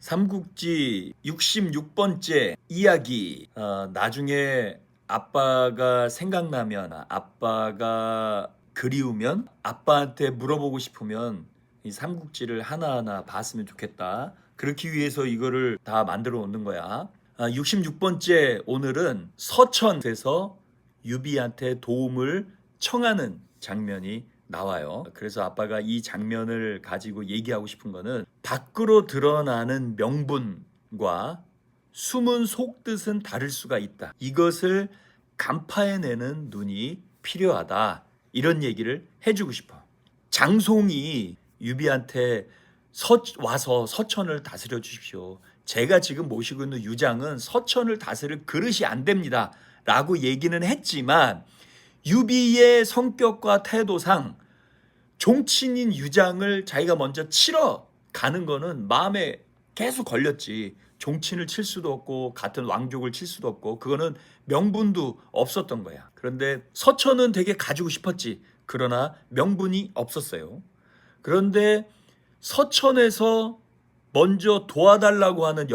삼국지 66번째 이야기. 나중에 아빠가 생각나면, 아빠가 그리우면, 아빠한테 물어보고 싶으면 이 삼국지를 하나하나 봤으면 좋겠다. 그렇기 위해서 이거를 다 만들어 놓는 거야. 66번째 오늘은 서천에서 유비한테 도움을 청하는 장면이 나와요. 그래서 아빠가 이 장면을 가지고 얘기하고 싶은 거는 밖으로 드러나는 명분과 숨은 속뜻은 다를 수가 있다. 이것을 간파해내는 눈이 필요하다. 이런 얘기를 해주고 싶어. 장송이 유비한테 와서 서천을 다스려 주십시오. 제가 지금 모시고 있는 유장은 서천을 다스릴 그릇이 안 됩니다. 라고 얘기는 했지만 유비의 성격과 태도상 종친인 유장을 자기가 먼저 치러 가는 거는 마음에 계속 걸렸지. 종친을 칠 수도 없고 같은 왕족을 칠 수도 없고 그거는 명분도 없었던 거야. 그런데 서천은 되게 가지고 싶었지. 그러나 명분이 없었어요. 그런데 서천에서 먼저 도와달라고 하는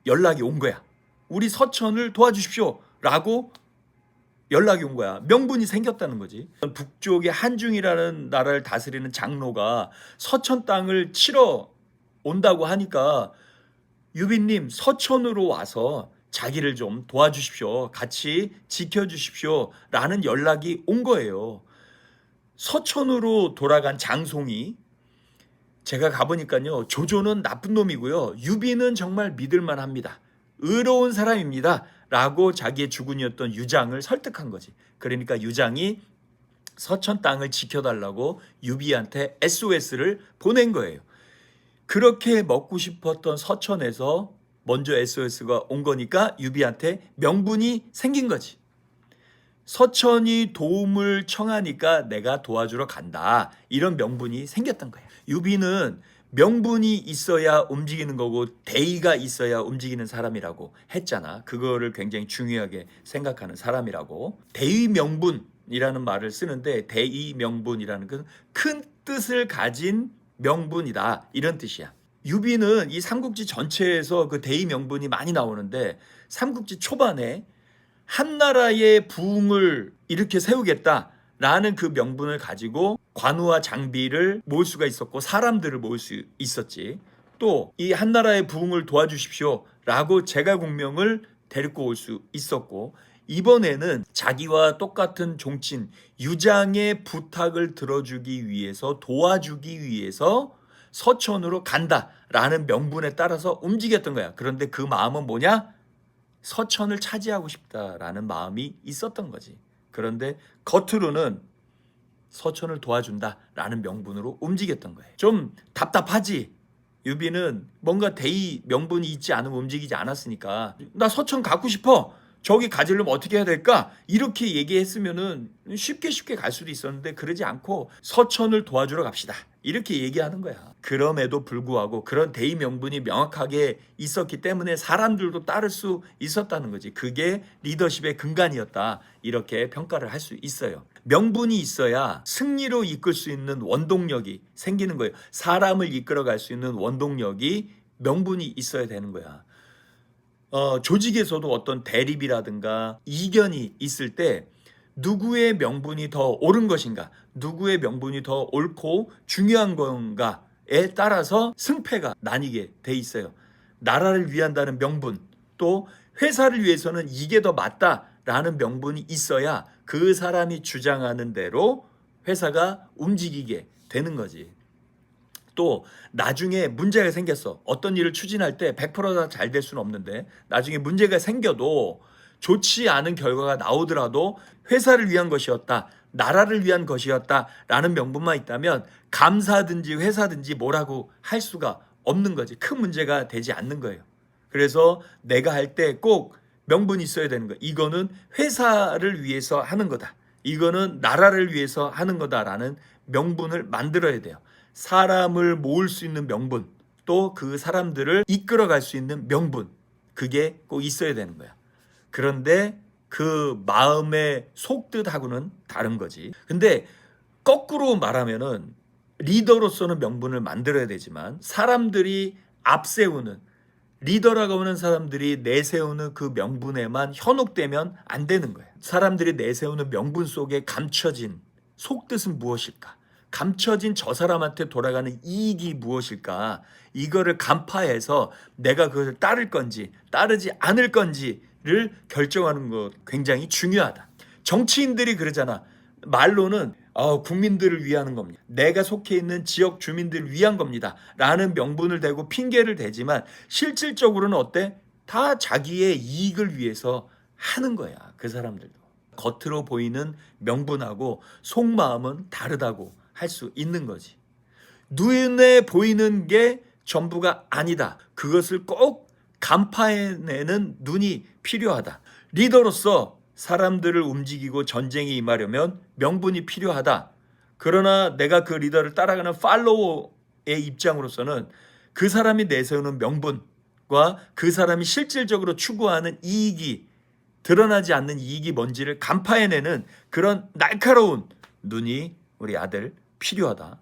연락이 온 거야. 우리 서천을 도와주십시오. 라고 연락이 온 거야. 명분이 생겼다는 거지. 북쪽의 한중이라는 나라를 다스리는 장로가 서천 땅을 치러 온다고 하니까 유비님 서천으로 와서 자기를 좀 도와주십시오. 같이 지켜주십시오. 라는 연락이 온 거예요. 서천으로 돌아간 장송이 제가 가보니까요. 조조는 나쁜 놈이고요. 유비는 정말 믿을만 합니다. 의로운 사람입니다. 라고 자기의 주군이었던 유장을 설득한 거지. 그러니까 유장이 서천 땅을 지켜달라고 유비한테 SOS를 보낸 거예요. 그렇게 먹고 싶었던 서천에서 먼저 SOS가 온 거니까 유비한테 명분이 생긴 거지. 서천이 도움을 청하니까 내가 도와주러 간다. 이런 명분이 생겼던 거야. 유비는 명분이 있어야 움직이는 거고 대의가 있어야 움직이는 사람이라고 했잖아. 그거를 굉장히 중요하게 생각하는 사람이라고. 대의 명분이라는 말을 쓰는데 대의 명분이라는 건 큰 뜻을 가진 명분이다. 이런 뜻이야. 유비는 이 삼국지 전체에서 그 대의 명분이 많이 나오는데 삼국지 초반에 한나라의 부흥을 이렇게 세우겠다라는 그 명분을 가지고 관우와 장비를 모을 수가 있었고 사람들을 모을 수 있었지. 또 이 한나라의 부흥을 도와주십시오 라고 제갈공명을 데리고 올 수 있었고 이번에는 자기와 똑같은 종친 유장의 부탁을 들어주기 위해서 도와주기 위해서 서천으로 간다라는 명분에 따라서 움직였던 거야. 그런데 그 마음은 뭐냐? 서천을 차지하고 싶다라는 마음이 있었던 거지. 그런데 겉으로는 서천을 도와준다라는 명분으로 움직였던 거예요. 좀 답답하지? 유비는 뭔가 대의 명분이 있지 않으면 움직이지 않았으니까 나 서천 갖고 싶어. 저기 가지려면 어떻게 해야 될까? 이렇게 얘기했으면은 쉽게 갈 수도 있었는데 그러지 않고 서천을 도와주러 갑시다. 이렇게 얘기하는 거야. 그럼에도 불구하고 그런 대의 명분이 명확하게 있었기 때문에 사람들도 따를 수 있었다는 거지. 그게 리더십의 근간이었다. 이렇게 평가를 할 수 있어요. 명분이 있어야 승리로 이끌 수 있는 원동력이 생기는 거예요. 사람을 이끌어갈 수 있는 원동력이 명분이 있어야 되는 거야. 조직에서도 어떤 대립이라든가 이견이 있을 때 누구의 명분이 더 옳은 것인가, 누구의 명분이 더 옳고 중요한 건가에 따라서 승패가 나뉘게 돼 있어요. 나라를 위한다는 명분, 또 회사를 위해서는 이게 더 맞다라는 명분이 있어야 그 사람이 주장하는 대로 회사가 움직이게 되는 거지. 또 나중에 문제가 생겼어. 어떤 일을 추진할 때 100% 다 잘 될 수는 없는데 나중에 문제가 생겨도 좋지 않은 결과가 나오더라도 회사를 위한 것이었다. 나라를 위한 것이었다. 라는 명분만 있다면 감사든지 회사든지 뭐라고 할 수가 없는 거지. 큰 문제가 되지 않는 거예요. 그래서 내가 할 때 꼭 명분이 있어야 되는 거야. 이거는 회사를 위해서 하는 거다. 이거는 나라를 위해서 하는 거다라는 명분을 만들어야 돼요. 사람을 모을 수 있는 명분, 또 그 사람들을 이끌어갈 수 있는 명분, 그게 꼭 있어야 되는 거야. 그런데 그 마음의 속뜻하고는 다른 거지. 근데 거꾸로 말하면은 리더로서는 명분을 만들어야 되지만 사람들이 앞세우는 리더라고 하는 사람들이 내세우는 그 명분에만 현혹되면 안 되는 거예요. 사람들이 내세우는 명분 속에 감춰진 속뜻은 무엇일까? 감춰진 저 사람한테 돌아가는 이익이 무엇일까? 이거를 간파해서 내가 그것을 따를 건지 따르지 않을 건지를 결정하는 것 굉장히 중요하다. 정치인들이 그러잖아. 말로는 국민들을 위하는 겁니다. 내가 속해 있는 지역 주민들을 위한 겁니다. 라는 명분을 대고 핑계를 대지만 실질적으로는 어때? 다 자기의 이익을 위해서 하는 거야. 그 사람들도. 겉으로 보이는 명분하고 속마음은 다르다고 할 수 있는 거지. 눈에 보이는 게 전부가 아니다. 그것을 꼭 간파해내는 눈이 필요하다. 리더로서 사람들을 움직이고 전쟁에 임하려면 명분이 필요하다. 그러나 내가 그 리더를 따라가는 팔로워의 입장으로서는 그 사람이 내세우는 명분과 그 사람이 실질적으로 추구하는 이익이 드러나지 않는 이익이 뭔지를 간파해내는 그런 날카로운 눈이 우리 아들 필요하다.